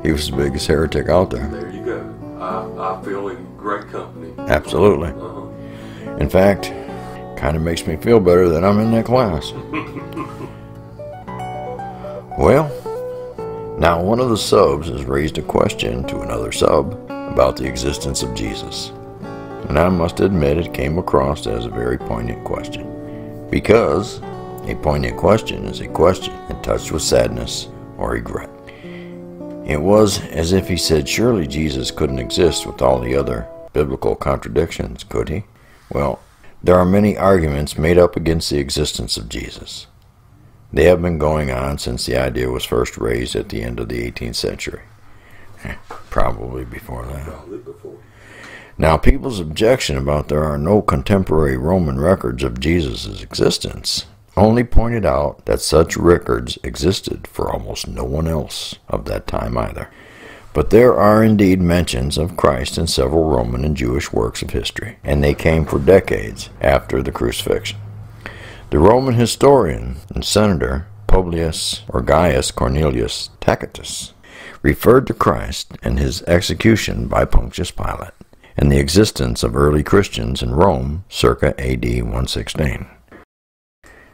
He was the biggest heretic out there. There you go. I feel in great company. Absolutely. In fact, kind of makes me feel better that I'm in that class. Well, now one of the subs has raised a question to another sub about the existence of Jesus. And I must admit it came across as a very poignant question. Because a poignant question is a question and touched with sadness or regret. It was as if he said, surely Jesus couldn't exist with all the other biblical contradictions, could he? Well, there are many arguments made up against the existence of Jesus. They have been going on since the idea was first raised at the end of the 18th century. Probably before that. Probably before. Now, people's objection about there are no contemporary Roman records of Jesus' existence only pointed out that such records existed for almost no one else of that time either. But there are indeed mentions of Christ in several Roman and Jewish works of history, and they came for decades after the crucifixion. The Roman historian and senator Publius or Gaius Cornelius Tacitus referred to Christ and his execution by Pontius Pilate, and the existence of early Christians in Rome circa AD 116.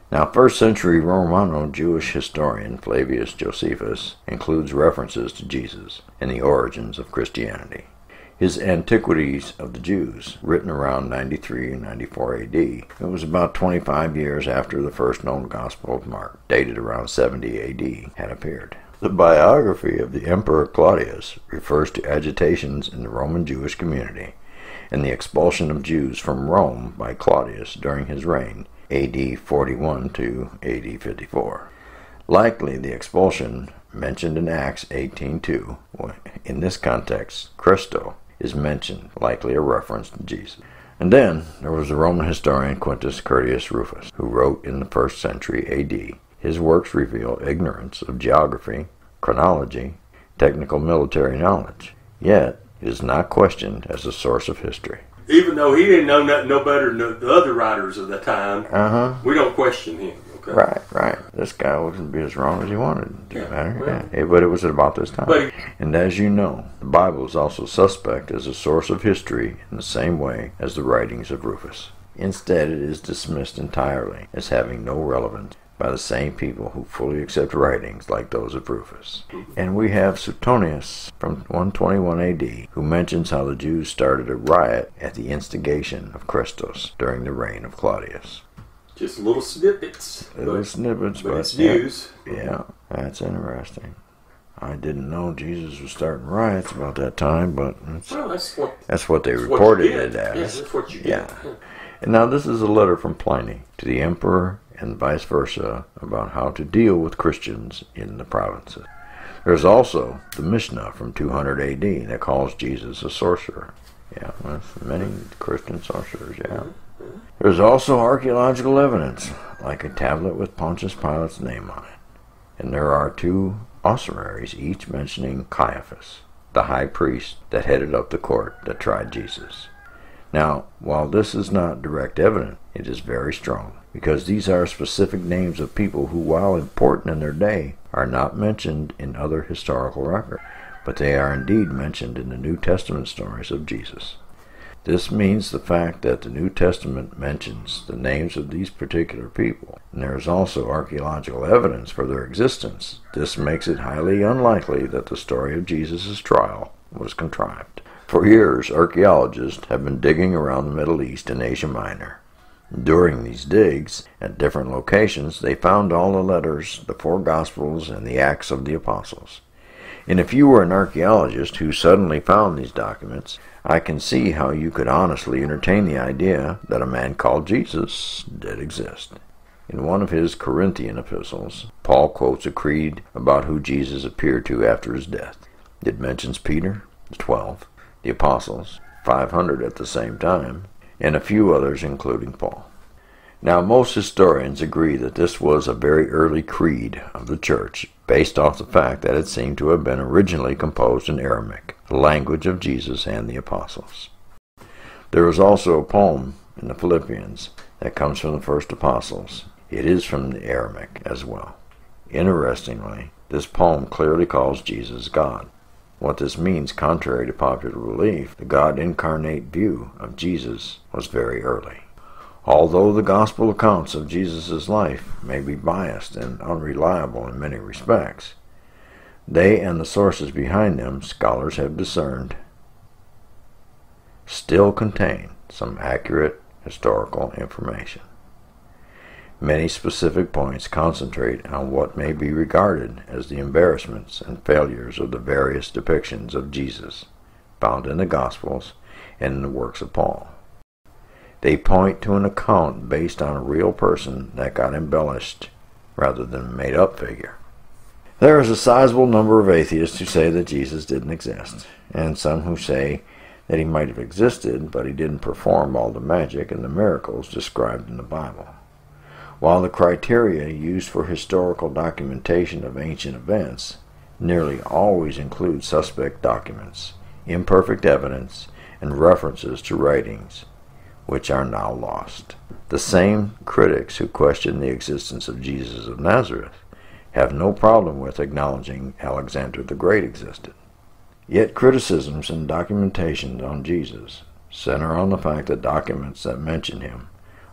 Now, first century Romano Jewish historian Flavius Josephus includes references to Jesus and the origins of Christianity. His Antiquities of the Jews, written around 93 and 94 AD, it was about 25 years after the first known Gospel of Mark, dated around 70 AD, had appeared. The biography of the Emperor Claudius refers to agitations in the Roman Jewish community and the expulsion of Jews from Rome by Claudius during his reign, AD 41 to AD 54. Likely the expulsion mentioned in Acts 18:2. In this context, Christo is mentioned, likely a reference to Jesus. And then there was the Roman historian Quintus Curtius Rufus, who wrote in the 1st century AD. His works reveal ignorance of geography, chronology, technical military knowledge, yet it is not questioned as a source of history. Even though he didn't know nothing no better than the other writers of the time, we don't question him. Okay? Right. This guy wouldn't be as wrong as he wanted to matter. Yeah, but it was about this time. And as you know, the Bible is also suspect as a source of history in the same way as the writings of Rufus. Instead, it is dismissed entirely as having no relevance by the same people who fully accept writings like those of Rufus. And we have Suetonius from 121 AD, who mentions how the Jews started a riot at the instigation of Christos during the reign of Claudius. Just little snippets. But it's news. Yeah, that's interesting. I didn't know Jesus was starting riots about that time, but that's what they reported it as. Yeah, that's what you get. And now this is a letter from Pliny to the emperor and vice versa about how to deal with Christians in the provinces. There's also the Mishnah from 200 AD that calls Jesus a sorcerer. Yeah, that's many Christian sorcerers, yeah. There's also archaeological evidence, like a tablet with Pontius Pilate's name on it. And there are 2 ossuaries, each mentioning Caiaphas, the high priest that headed up the court that tried Jesus. Now, while this is not direct evidence, it is very strong, because these are specific names of people who, while important in their day, are not mentioned in other historical records, but they are indeed mentioned in the New Testament stories of Jesus. This means the fact that the New Testament mentions the names of these particular people, and there is also archaeological evidence for their existence. This makes it highly unlikely that the story of Jesus' trial was contrived. For years, archaeologists have been digging around the Middle East and Asia Minor. During these digs, at different locations, they found all the letters, the 4 Gospels, and the Acts of the Apostles. And if you were an archaeologist who suddenly found these documents, I can see how you could honestly entertain the idea that a man called Jesus did exist. In one of his Corinthian epistles, Paul quotes a creed about who Jesus appeared to after his death. It mentions Peter, the 12, the apostles, 500 at the same time, and a few others including Paul. Now, most historians agree that this was a very early creed of the church, based off the fact that it seemed to have been originally composed in Aramaic, the language of Jesus and the apostles. There is also a poem in the Philippians that comes from the first apostles. It is from the Aramaic as well. Interestingly, this poem clearly calls Jesus God. What this means, contrary to popular belief, the God incarnate view of Jesus was very early. Although the gospel accounts of Jesus' life may be biased and unreliable in many respects, they and the sources behind them, scholars have discerned, still contain some accurate historical information. Many specific points concentrate on what may be regarded as the embarrassments and failures of the various depictions of Jesus found in the Gospels and in the works of Paul. They point to an account based on a real person that got embellished rather than a made-up figure. There is a sizable number of atheists who say that Jesus didn't exist, and some who say that he might have existed, but he didn't perform all the magic and the miracles described in the Bible. While the criteria used for historical documentation of ancient events nearly always include suspect documents, imperfect evidence, and references to writings which are now lost. The same critics who question the existence of Jesus of Nazareth have no problem with acknowledging Alexander the Great existed. Yet criticisms and documentation on Jesus center on the fact that documents that mention him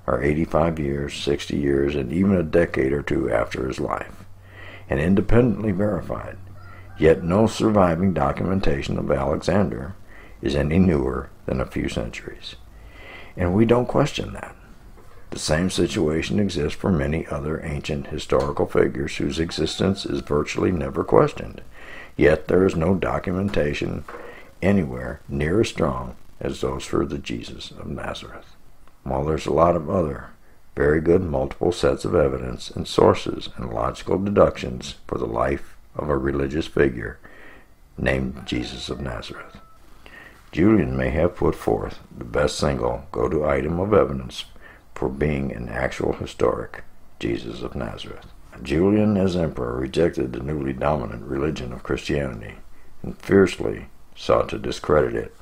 are 85 years, 60 years, and even a decade or two after his life, and independently verified. Yet no surviving documentation of Alexander is any newer than a few centuries. And we don't question that. The same situation exists for many other ancient historical figures whose existence is virtually never questioned. Yet there is no documentation anywhere near as strong as those for the Jesus of Nazareth. While there's a lot of other very good multiple sets of evidence and sources and logical deductions for the life of a religious figure named Jesus of Nazareth, Julian may have put forth the best single go-to item of evidence for being an actual historic Jesus of Nazareth. Julian, as emperor, rejected the newly dominant religion of Christianity and fiercely sought to discredit it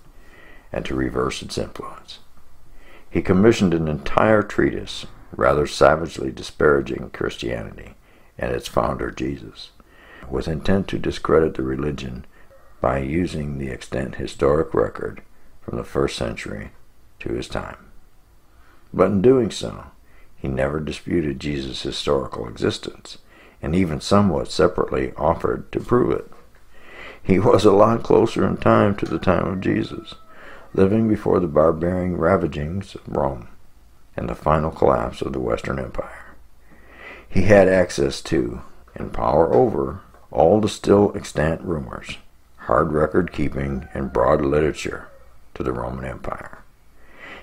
and to reverse its influence. He commissioned an entire treatise, rather savagely disparaging Christianity and its founder, Jesus, with intent to discredit the religion by using the extant historic record from the 1st century to his time. But in doing so, he never disputed Jesus' historical existence, and even somewhat separately offered to prove it. He was a lot closer in time to the time of Jesus, living before the barbarian ravagings of Rome and the final collapse of the Western Empire. He had access to, and power over, all the still extant rumors, hard record-keeping, and broad literature to the Roman Empire.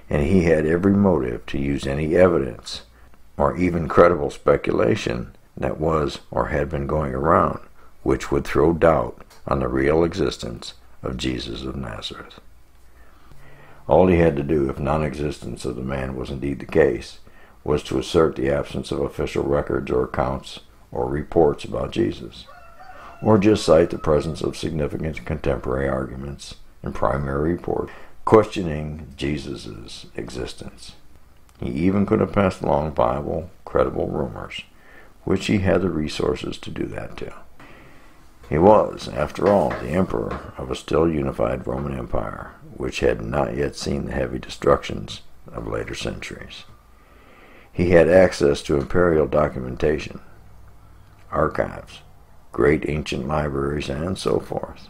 And he had every motive to use any evidence or even credible speculation that was or had been going around which would throw doubt on the real existence of Jesus of Nazareth. All he had to do, if non-existence of the man was indeed the case, was to assert the absence of official records or accounts or reports about Jesus, or just cite the presence of significant contemporary arguments and primary reports questioning Jesus' existence. He even could have passed along viable, credible rumors, which he had the resources to do that too. He was, after all, the emperor of a still unified Roman Empire, which had not yet seen the heavy destructions of later centuries. He had access to imperial documentation, archives, great ancient libraries, and so forth.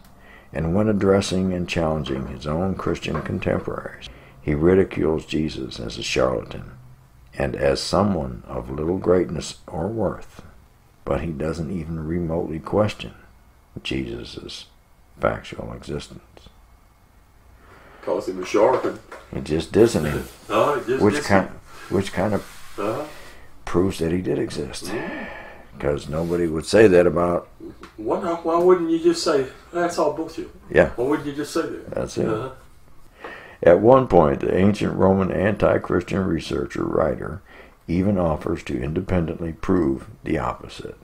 And when addressing and challenging his own Christian contemporaries, he ridicules Jesus as a charlatan and as someone of little greatness or worth, but he doesn't even remotely question Jesus' factual existence. Calls him a charlatan. He just dissing him, which kind of proves that he did exist. Because nobody would say that about... Why wouldn't you just say, that's all bullshit? Yeah. Why wouldn't you just say that? That's it. At one point, the ancient Roman anti-Christian researcher writer even offers to independently prove the opposite,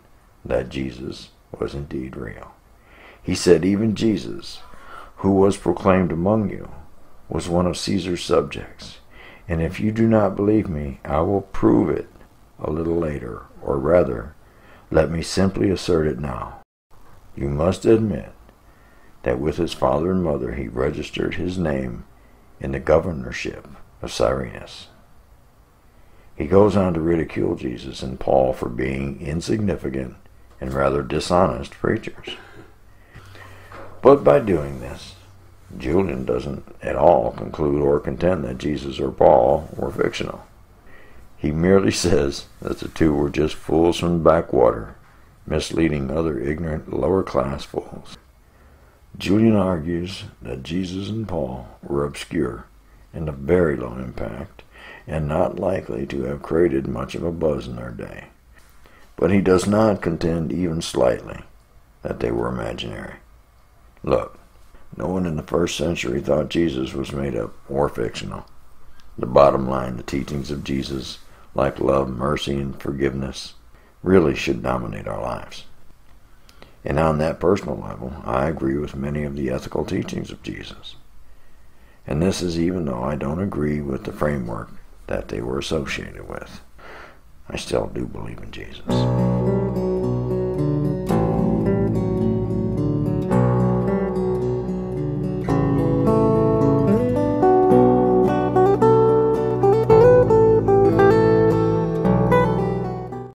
that Jesus was indeed real. He said even Jesus, who was proclaimed among you, was one of Caesar's subjects. And if you do not believe me, I will prove it a little later, or rather, let me simply assert it now. You must admit that with his father and mother he registered his name in the governorship of Cyrenius. He goes on to ridicule Jesus and Paul for being insignificant and rather dishonest preachers. But by doing this, Julian doesn't at all conclude or contend that Jesus or Paul were fictional. He merely says that the two were just fools from the backwater, misleading other ignorant lower-class fools. Julian argues that Jesus and Paul were obscure and of very low impact, and not likely to have created much of a buzz in their day. But he does not contend even slightly that they were imaginary. Look, no one in the first century thought Jesus was made up or fictional. The bottom line, the teachings of Jesus, like love, mercy, and forgiveness, really should dominate our lives. And on that personal level, I agree with many of the ethical teachings of Jesus. And this is even though I don't agree with the framework that they were associated with. I still do believe in Jesus.